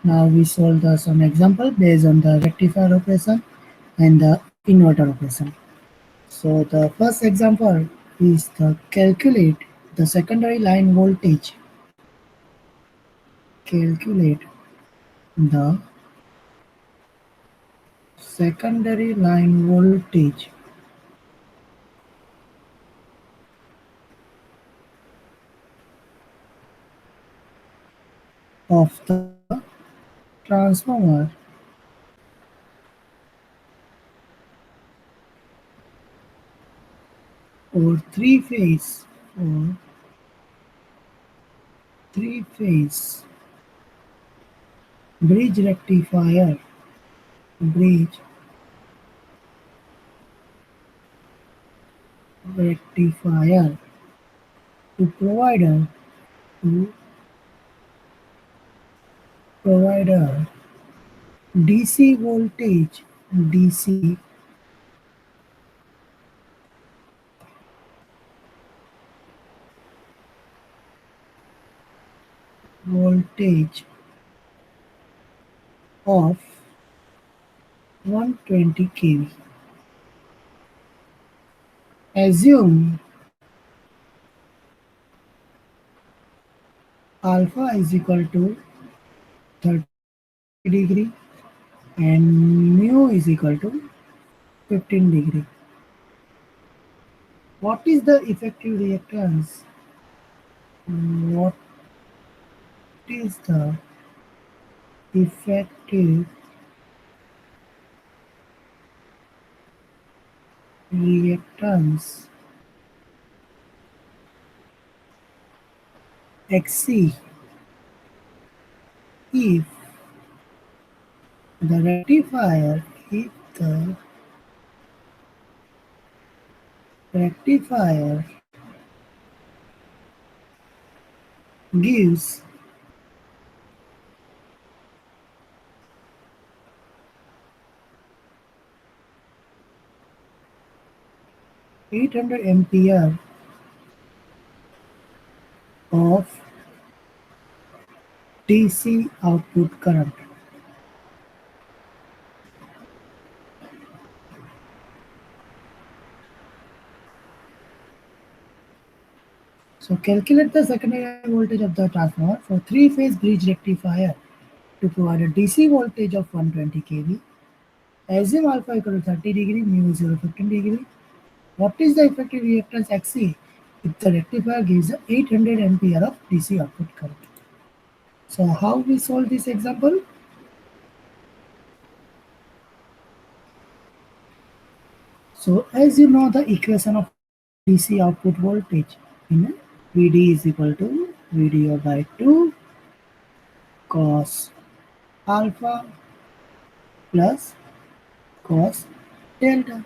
Now we solve some example based on the rectifier operation and the inverter operation. So the first example is the calculate the secondary line voltage. Calculate the secondary line voltage of the transformer or three phase bridge bridge rectifier to to provide a DC voltage DC voltage of 120 kV. Assume alpha is equal to 30 degree and mu is equal to 15 degree. What is the effective reactance? What is the effective reactance XC if the rectifier if the rectifier gives 800 ampere of DC output current. So calculate the secondary voltage of the transformer for three-phase bridge rectifier to provide a DC voltage of 120 kV. Assume alpha equal to 30 degree, mu is equal to 15 degree. What is the effective reactance XC if the rectifier gives 800 ampere of DC output current? So how we solve this example? So as you know the equation of DC output voltage in VD is equal to VDO by 2 cos alpha plus cos delta.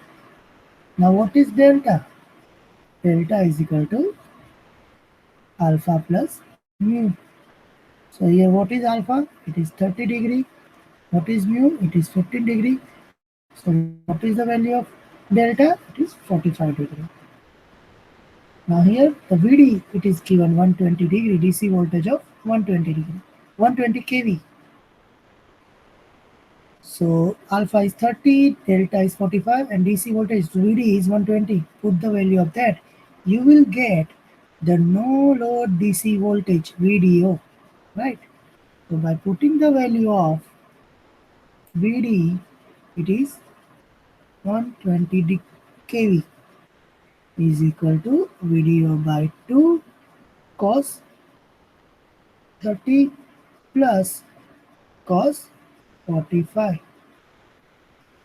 Now what is delta? Delta is equal to alpha plus mu. So here what is alpha? It is 30 degree. What is mu? It is 15 degree. So what is the value of delta? It is 45 degree. Now here the VD it is given 120 degree DC voltage of 120 degree 120 kV. So alpha is 30, delta is 45 and DC voltage VD is 120. Put the value of that. You will get the no load DC voltage VDO, right? So by putting the value of VD, it is 120 kV is equal to VDO by 2 cos 30 plus cos 45.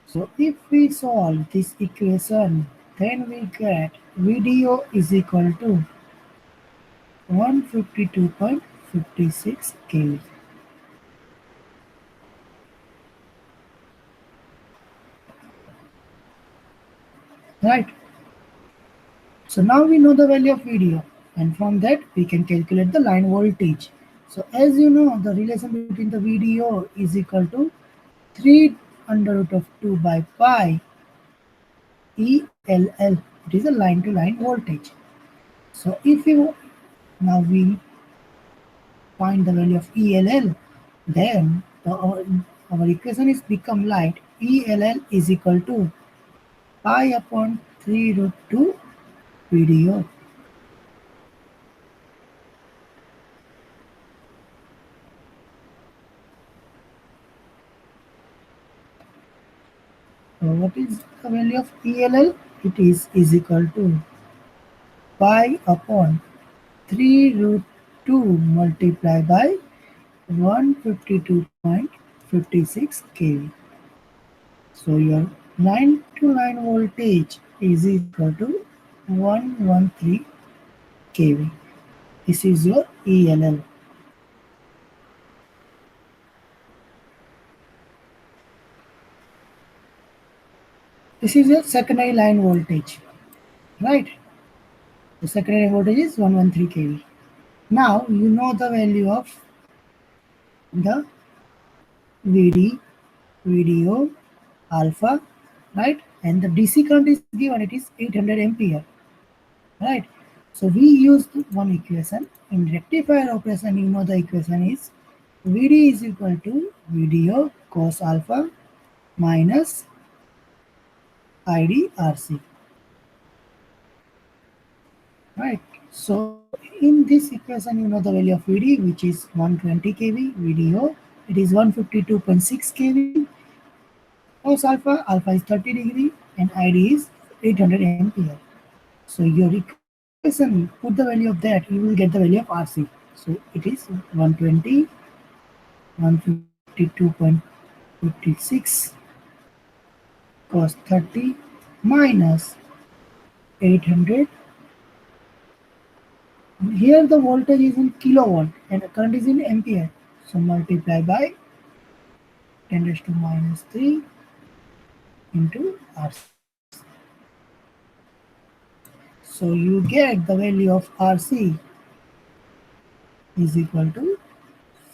So if we solve this equation, then we get VDO is equal to 152.56 kV. Right. So now we know the value of VDO, and from that we can calculate the line voltage. So as you know, the relation between the VDO is equal to 3 under root of 2 by pi ELL. It is a line to line voltage. So if you now we find the value of ELL, then our equation is become light. ELL is equal to pi upon 3 root 2 VDO. So what is the value of ELL? It is equal to pi upon 3 root 2 multiplied by 152.56 kV. So your line to line voltage is equal to 113 kV. This is your ELL. This is your secondary line voltage, right? The secondary voltage is 113 kV. Now you know the value of the VD, VDO, alpha, right? And the DC current is given, it is 800 ampere, right? So we used one equation. In rectifier operation, you know the equation is VD is equal to VDO cos alpha minus IDRC, right? So in this equation, you know the value of VD, which is 120 kV, VDO, it is 152.6 kV, cos alpha, alpha is 30 degree, and ID is 800 ampere. So your equation, put the value of that, you will get the value of RC. So it is 120, 152.56 cos 30 minus 800. Here the voltage is in kilowatt and the current is in ampere. So multiply by 10 raised to minus 3 into RC. So you get the value of RC is equal to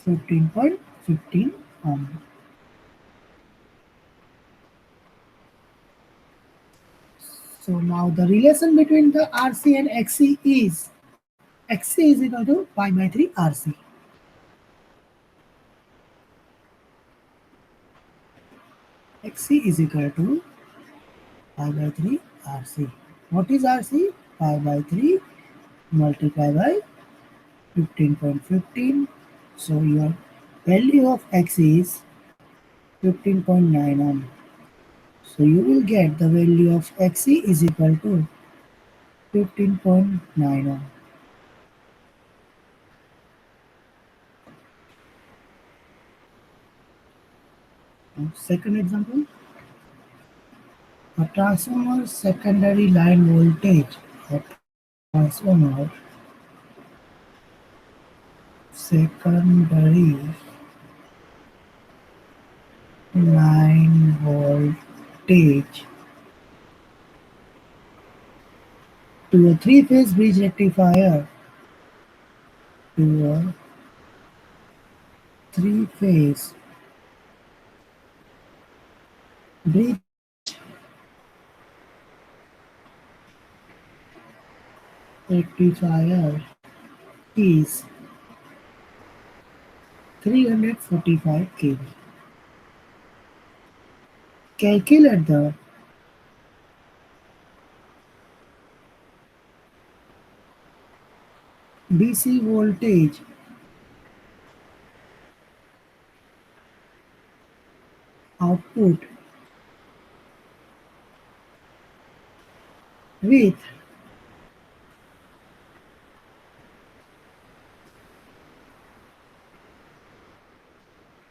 15.15 ohm. So now the relation between the RC and XC is XC is equal to pi by 3 RC. XC is equal to pi by 3 RC. What is RC? Pi by 3 multiplied by 15.15. So your value of X is 15.9 ohm. So you will get the value of Xc is equal to 15.9 ohm. Now, second example, a transformer secondary line voltage. A transformer secondary line voltage to a three-phase bridge rectifier, to a three-phase bridge rectifier is 345 kV. Calculate the DC voltage output with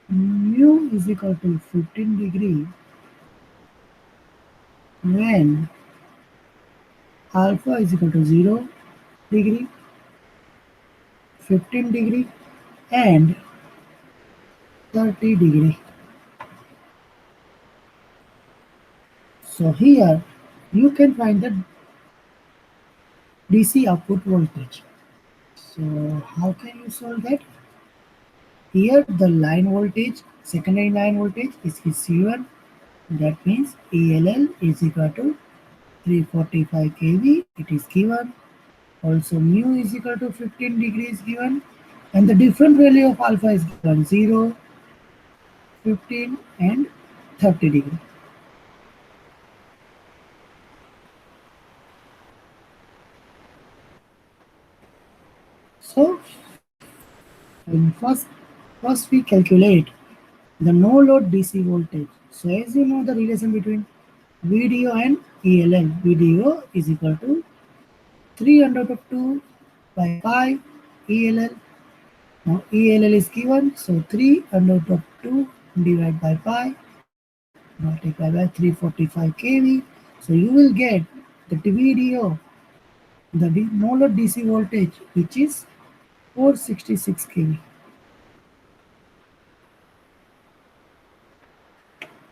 mu is equal to 15 degree when alpha is equal to 0 degree, 15 degree and 30 degree. So here you can find the DC output voltage. So how can you solve that? Here the line voltage, secondary line voltage is C1. That means ELL is equal to 345 kV. It is given. Also mu is equal to 15 degrees given. And the different value of alpha is given 0, 15 and 30 degree. So in first we calculate the no load DC voltage. So as you know the relation between VDO and ELL. VDO is equal to 3 under root of 2 by pi ELL. Now ELL is given, so 3 under root of 2 divided by pi multiplied by 345 kV. So you will get the VDO, the no load DC voltage, which is 466 kV.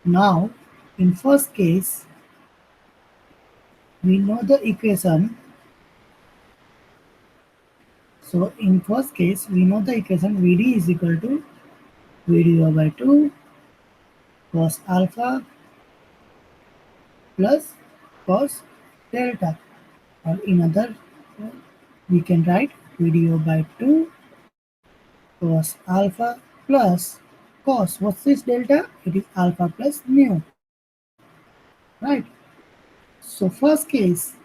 Now, in first case, we know the equation. So in first case, we know the equation VD is equal to VDO by 2 cos alpha plus cos delta. Or in other, we can write VDO by 2 cos alpha plus cos. What's this delta? It is alpha plus mu. Right? So first case,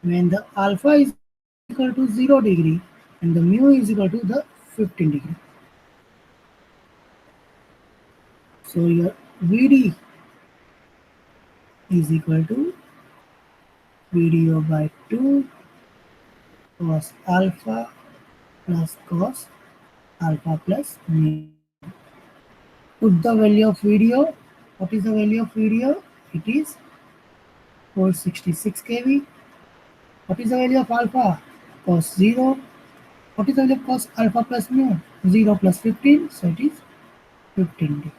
when the alpha is equal to 0 degree and the mu is equal to the 15 degree. So your VD is equal to VDO by 2 cos alpha plus cos alpha plus mu. Put the value of VDO. What is the value of VDO? It is 466 kV. What is the value of alpha? Cos 0. What is the value of cos alpha plus mu? 0 plus 15, so it is 15 degree.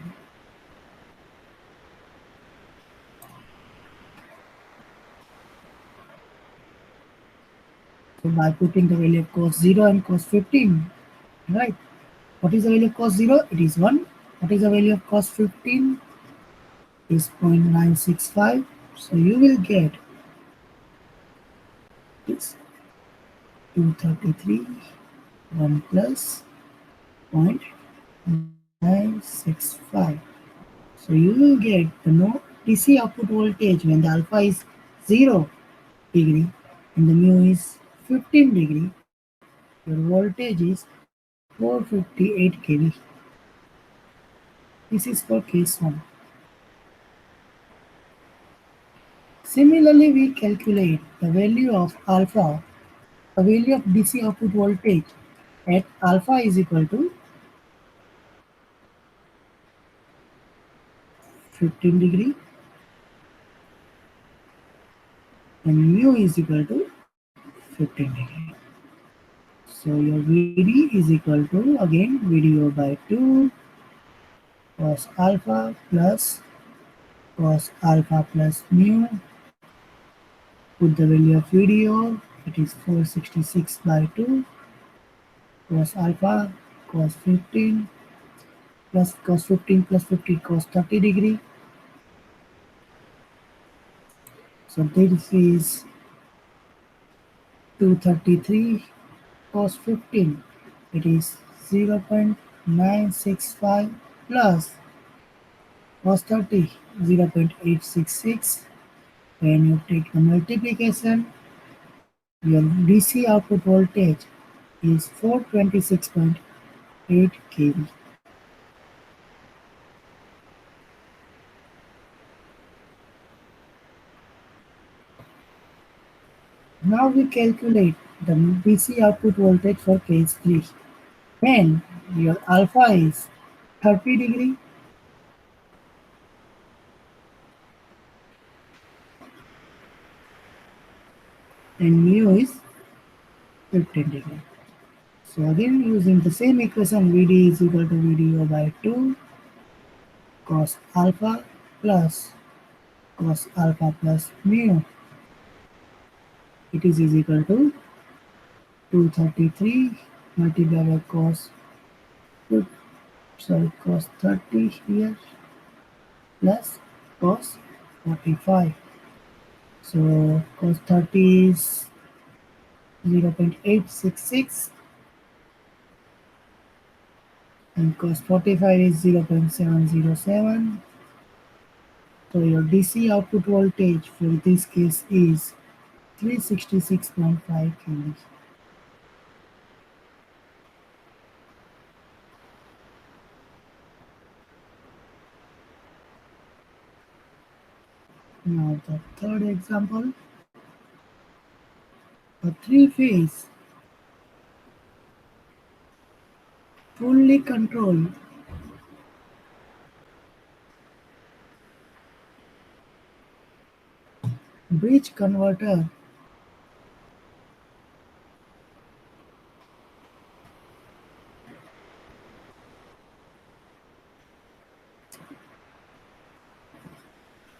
So by putting the value of cos 0 and cos 15, right? What is the value of cos 0? It is 1. What is the value of cos 15? It is 0.965. So you will get this 233 1 plus 0.965. So you will get the no DC output voltage when the alpha is 0 degree and the mu is 15 degree. Your voltage is 458 kV. This is for case 1. Similarly, we calculate the value of alpha, the value of DC output voltage at alpha is equal to 15 degree and mu is equal to 15 degree. So your VD is equal to again VDO by 2 cos alpha plus cos alpha plus mu. Put the value of VDO, it is 466 by 2 cos alpha cos 15 plus cos 15 plus 50 cos 30 degree. So this is 233 cos 15. It is 0.965 plus cos 30 0.866. When you take the multiplication, your DC output voltage is 426.8 kV. Now we calculate the DC output voltage for case 3. When your alpha is 30 degree and mu is 15 degree. So again using the same equation VD is equal to VDO by 2 cos alpha plus cos alpha plus mu. It is equal to 233 multiplied by cos 30 here plus cos 45. So cos 30 is 0.866 and cos 45 is 0.707. So your DC output voltage for this case is 366.5 kV. Now the third example, a three-phase fully controlled bridge converter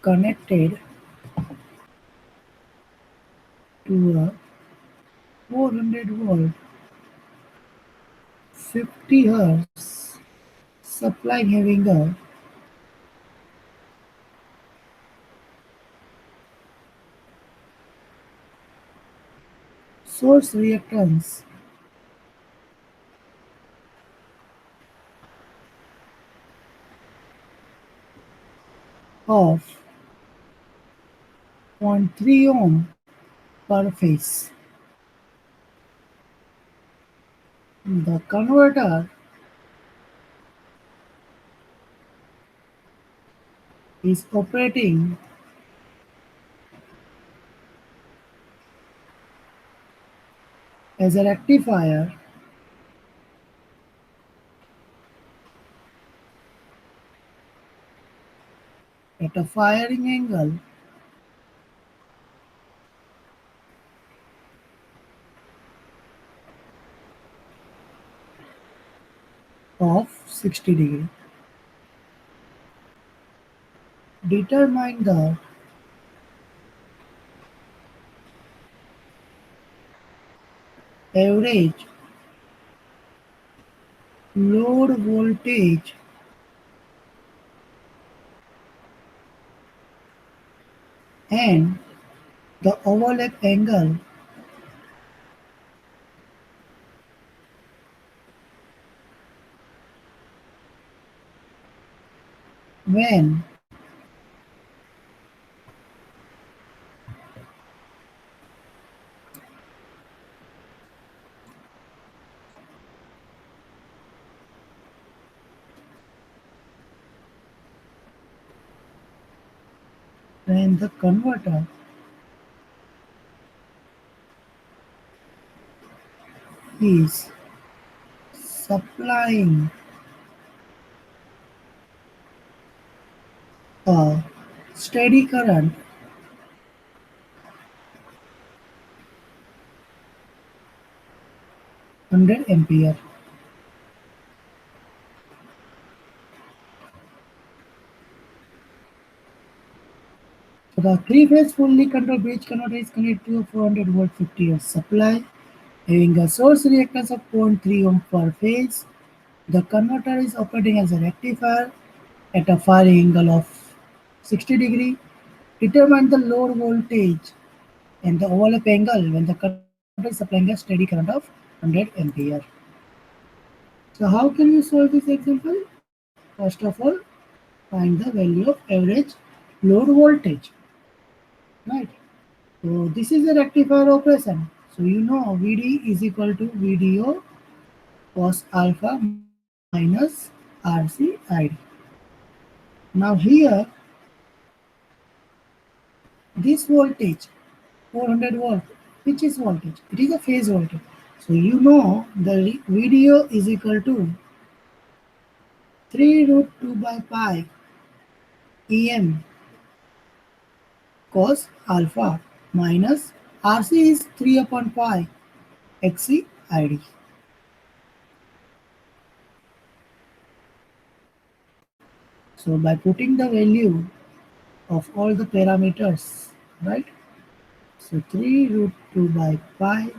connected to a 400-volt 50 Hz supply having a source reactance of 0.3 ohm per phase. The converter is operating as a rectifier at a firing angle of 60 degree. Determine the average load voltage and the overlap angle when the converter is supplying a steady current hundred ampere. So the three-phase fully controlled bridge converter is connected to a 400-volt 50 Hz supply having a source reactance of 0.3 ohm per phase. The converter is operating as a rectifier at a firing angle of 60 degree. Determine the load voltage and the overlap angle when the converter is supplying a steady current of 100 ampere. So how can you solve this example? First of all, find the value of average load voltage. Right. So this is a rectifier operation. So you know VD is equal to VDO cos alpha minus RC ID. Now here, this voltage, 400 volt, which is voltage? It is a phase voltage. So you know the VDO is equal to 3 root 2 by pi Em cos alpha minus RC is 3 upon pi XC ID. So by putting the value of all the parameters, right? So 3 root 2 by pi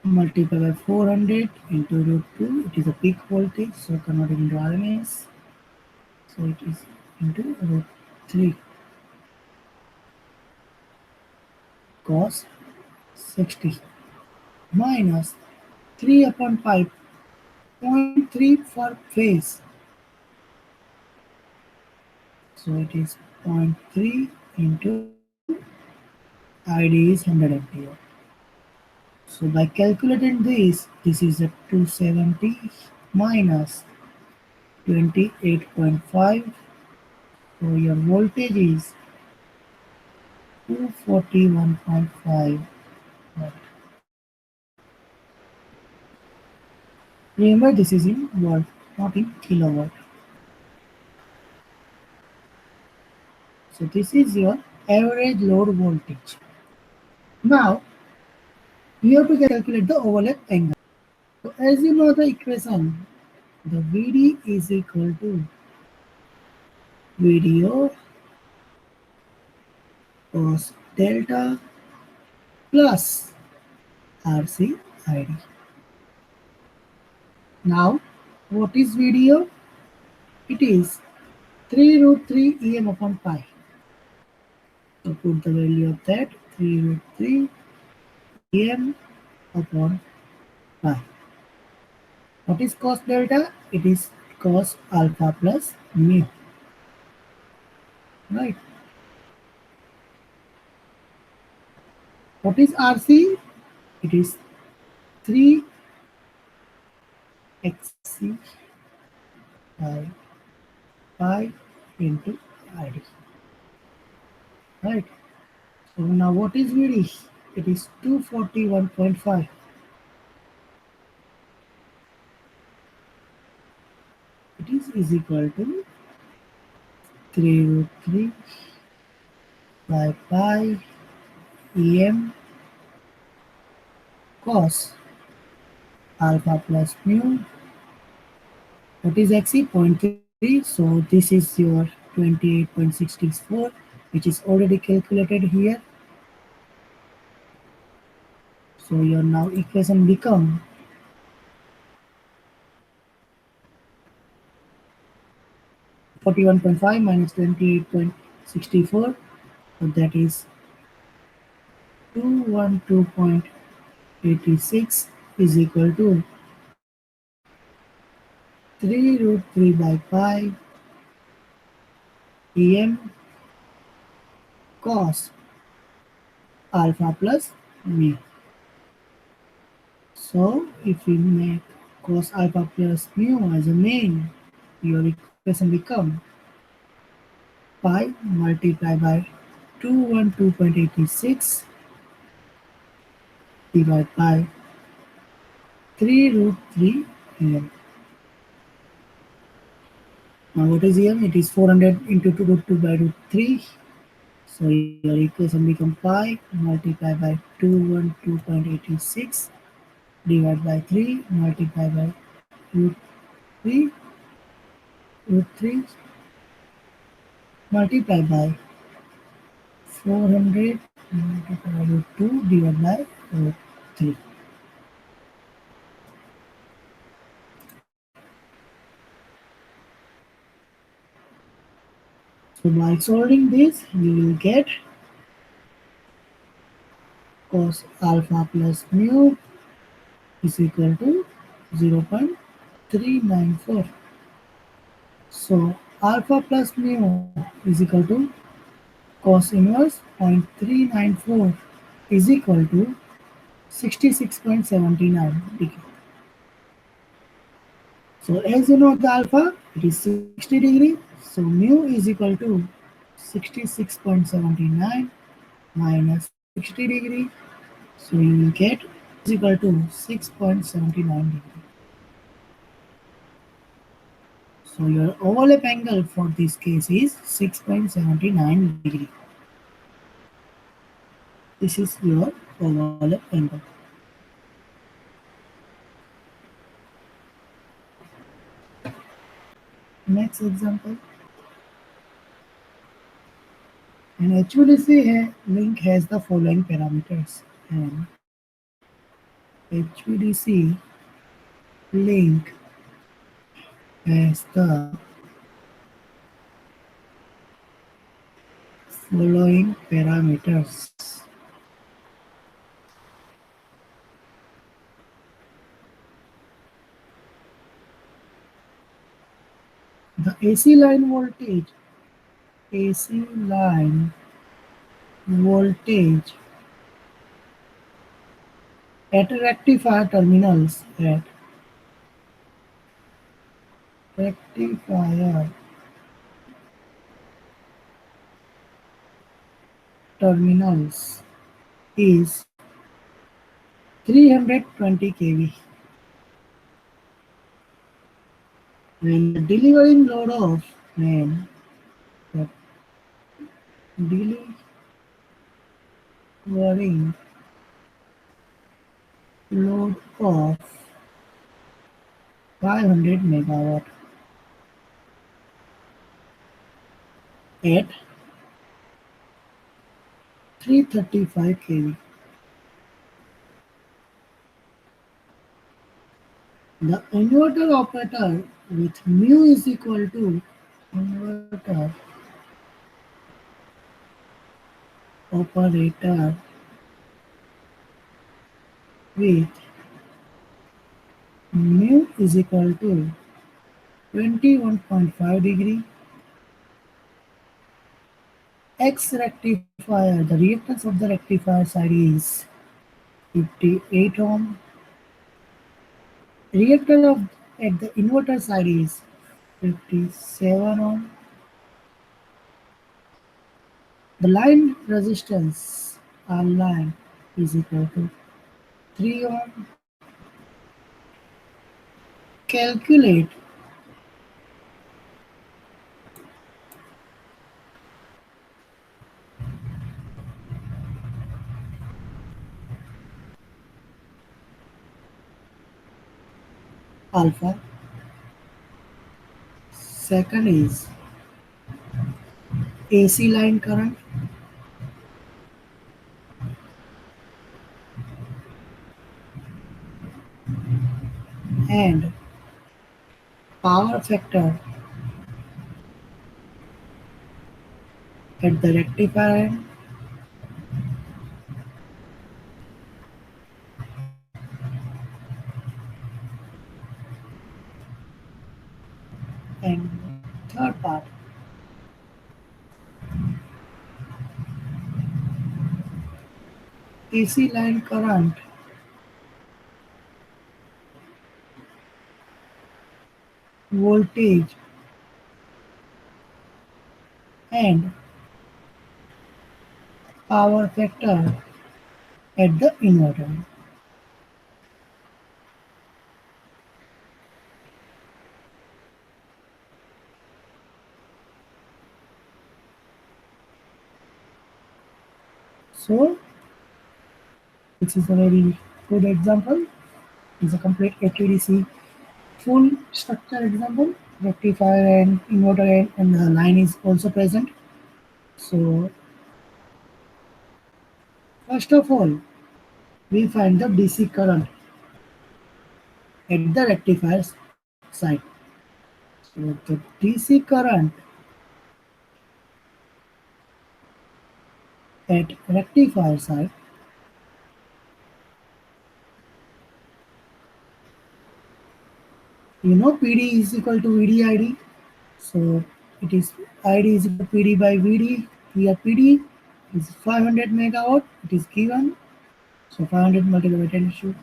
multiplied by 400 into root 2, it is a peak voltage, so converted into RMS, so it is into root 3 cos 60. minus 3 upon pi, 0.3 for phase. So it is 0.3 into ID is 100 ampere. So by calculating this is a 270 minus 28.5. So your voltage is 241.5 watt. Remember this is in watt, not in kilowatt. So this is your average load voltage. Now you have to calculate the overlap angle. So as you know the equation, the VD is equal to VDO cos delta plus RC ID. Now what is VDO? It is 3 root 3 EM upon pi. So put the value of that 3 root 3 EM upon pi. What is cos delta? It is cos alpha plus mu. Right. What is RC? It is 3 XC by pi into ID. Right. So now what is VD? It is 241.5. It is equal to 3 root 3 by pi EM cos alpha plus mu. What is XC? 0.3. So this is your 28.64, which is already calculated here. So your now equation become 41.5 minus 28.64. So that is 212.86 is equal to 3 root 3 by pi EM cos alpha plus mu. So if we make cos alpha plus mu as a main, your equation become pi multiplied by 212.86 divided by 3 root 3 EM. Now what is EM? It is 400 into 2 root 2 by root 3. So your equation become pi multiplied by 212.86 divided by 3 multiplied by root 3 multiplied by 400 multiplied by root 2 divided by root 3. So by solving this, you will get cos alpha plus mu is equal to 0.394. So alpha plus mu is equal to cos inverse 0.394 is equal to 66.79 degree. So as you know the alpha, it is 60 degree. So mu is equal to 66.79 minus 60 degree. So you will get is equal to 6.79 degree. So your overlap angle for this case is 6.79 degree. This is your overlap angle. Next example. An HVDC link has the following parameters. An HVDC link has the following parameters. The AC line voltage, AC line voltage at rectifier terminals at rectifier terminals is 320 kV, when the delivering load of when the delivering load of 500 megawatt at 335 kV. The inverter operator with mu is equal to inverter operator with mu is equal to 21.5 degree. X rectifier, the reactance of the rectifier side is 58 ohm. Reactor of at the inverter side is 57 ohm. The line resistance R line is equal to 3 ohm. Calculate alpha. Second is AC line current, and power factor at the rectifier end, and third part, AC line current, voltage, and power factor at the inverter. So this is a very good example. It's a complete HVDC full structure example. Rectifier and inverter and the line is also present. So first of all, we find the DC current at the rectifier side. So the DC current at rectifier side, you know PD is equal to VDID. So it is ID is equal to PD by VD. Here PD is 500 megawatt. It is given. So 500 multiplied by 10 to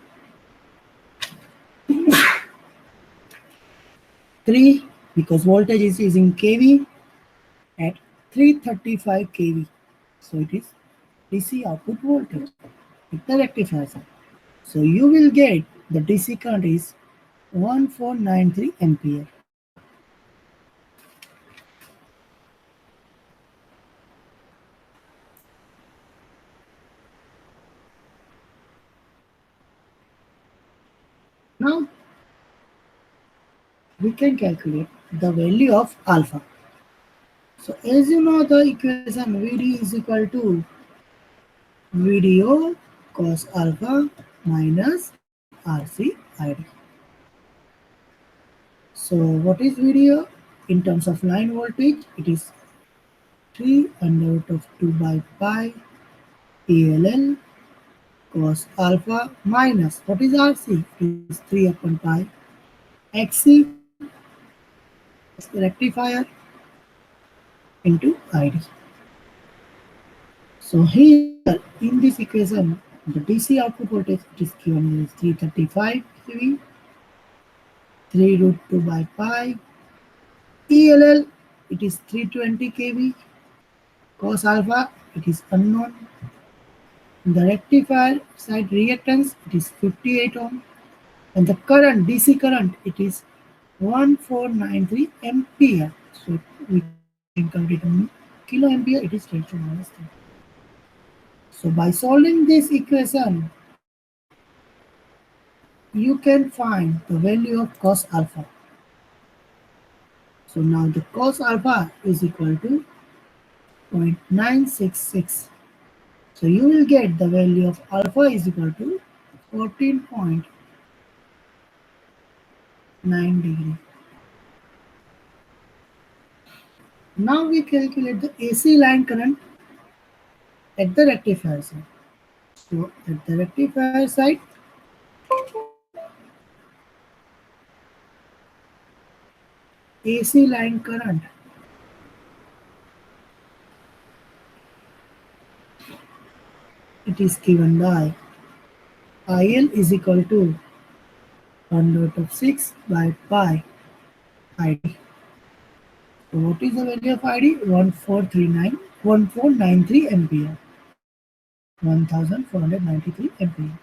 3, because voltage is in kV at 335 kV. So it is DC output voltage with the rectifier side. So you will get the DC current is 1493 ampere. Now we can calculate the value of alpha. So as you know the equation VD is equal to VDO cos alpha minus RC ID. So what is VDO? In terms of line voltage, it is 3 under root of 2 by pi ELL cos alpha minus, what is RC? It is 3 upon pi XC rectifier into ID. So here in this equation, the DC output voltage it is given as 335 kV, 3 root 2 by pi. ELL it is 320 kV, cos alpha it is unknown. The rectifier side reactance it is 58 ohm, and the current DC current it is 1493 ampere. So we can convert it in kiloampere, it is 10 to minus 3. So by solving this equation, you can find the value of cos alpha. So now the cos alpha is equal to 0.966. So you will get the value of alpha is equal to 14.9 degree. Now we calculate the AC line current at the rectifier side. So at the rectifier side, AC line current it is given by IL is equal to 1/6 by pi ID. So what is the value of ID? 1493 ampere. 1493 ampere.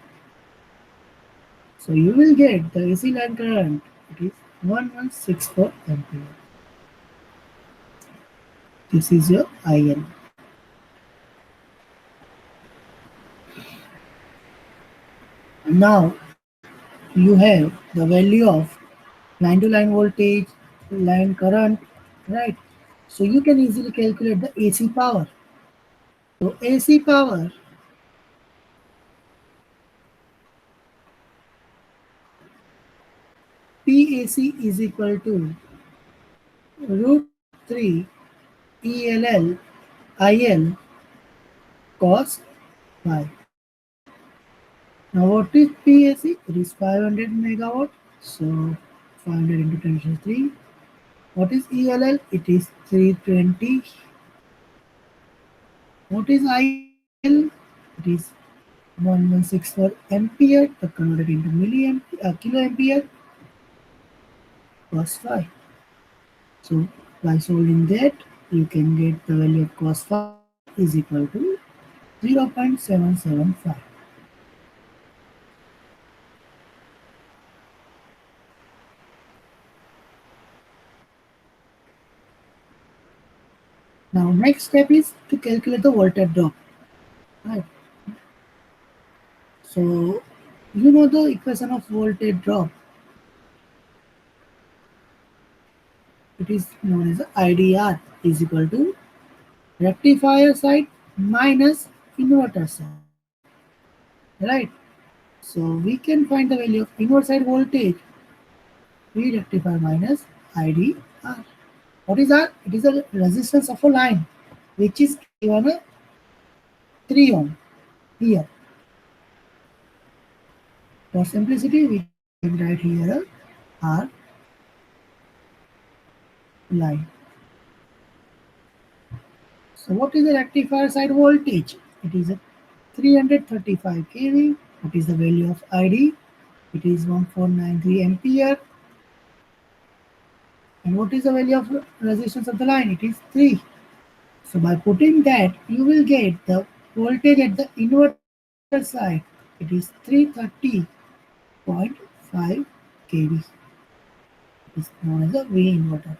So you will get the AC line current. It is 1164 ampere. This is your IL. Now you have the value of line to line voltage, line current, right? So you can easily calculate the AC power. So AC power PAC is equal to root 3 ELL IL cos phi. Now what is PAC? It is 500 megawatt. So 500 into 10 to the 3. What is ELL? It is 320. What is IL? It is 1164 ampere. The converted into kiloampere cos phi. So by solving that, you can get the value of cos phi is equal to 0.775. Now next step is to calculate the voltage drop. Right. So you know the equation of voltage drop. It is known as IDR is equal to rectifier side minus inverter side. Right. So we can find the value of inverter side voltage V rectifier minus IDR. What is R? It is the resistance of a line which is given a 3 ohm here. For simplicity, we can write here a R line. So what is the rectifier side voltage? It is a 335 kV. What is the value of ID? It is 1493 ampere. And what is the value of resistance of the line? It is 3. So by putting that, you will get the voltage at the inverter side. It is 330.5 kV. It is known as a V inverter.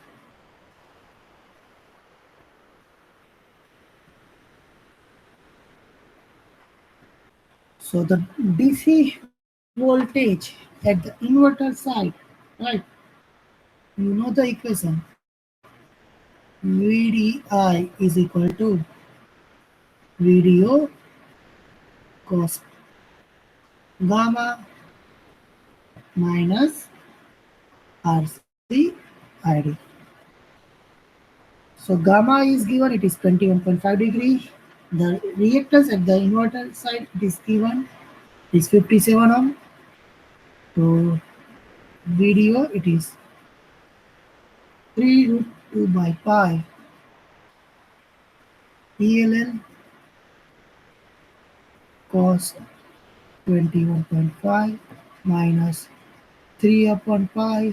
So the DC voltage at the inverter side, right? You know the equation. VDI is equal to VDO cos gamma minus RC ID. So gamma is given, it is 21.5 degree. The reactance at the inverter side it is given, it is 57 ohm. So VDO it is 3 root 2 by pi ELN cos 21.5 minus 3 upon pi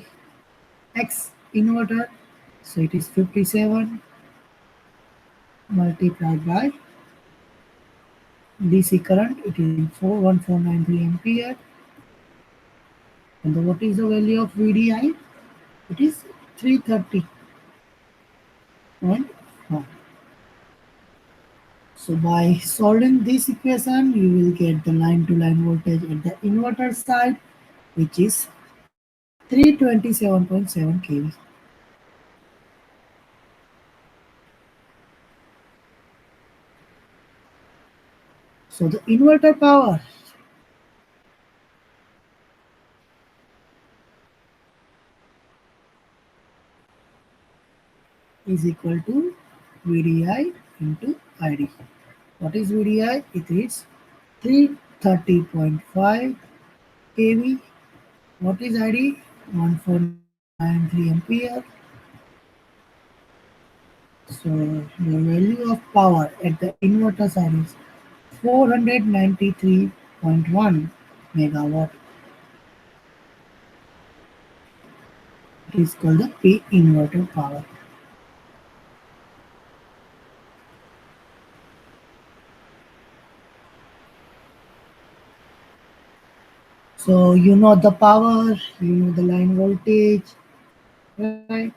x inverter. So it is 57 multiplied by DC current. It is 41493 ampere. And what is the value of VDI? It is 330.1. So by solving this equation, you will get the line-to-line voltage at the inverter side, which is 327.7 kV. So the inverter power is equal to VDI into ID. What is VDI? It is 330.5 kV. What is ID? 1493 ampere. So the value of power at the inverter side is 493.1 megawatt. It is called the P inverter power. So you know the power, you know the line voltage, right?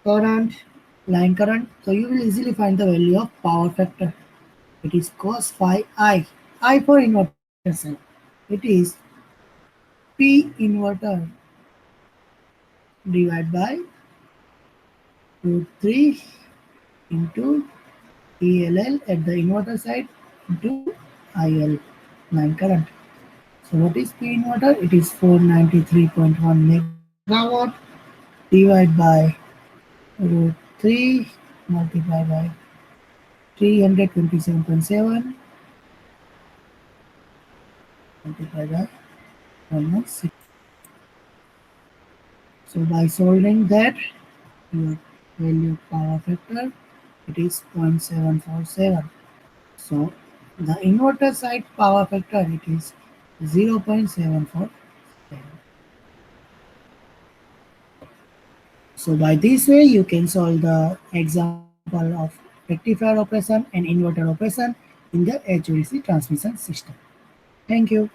Current, line current. So you will easily find the value of power factor. It is cos phi I. I for inverter side. It is P inverter divided by root 3 into ELL at the inverter side into IL, line current. So what is P inverter? It is 493.1 megawatt divided by root 3 multiplied by 327.7 multiplied by 116. So by solving that, your value power factor, it is 0.747. So the inverter side power factor, it is 0.747. So by this way, you can solve the example of rectifier operation and inverter operation in the HVDC transmission system. Thank you.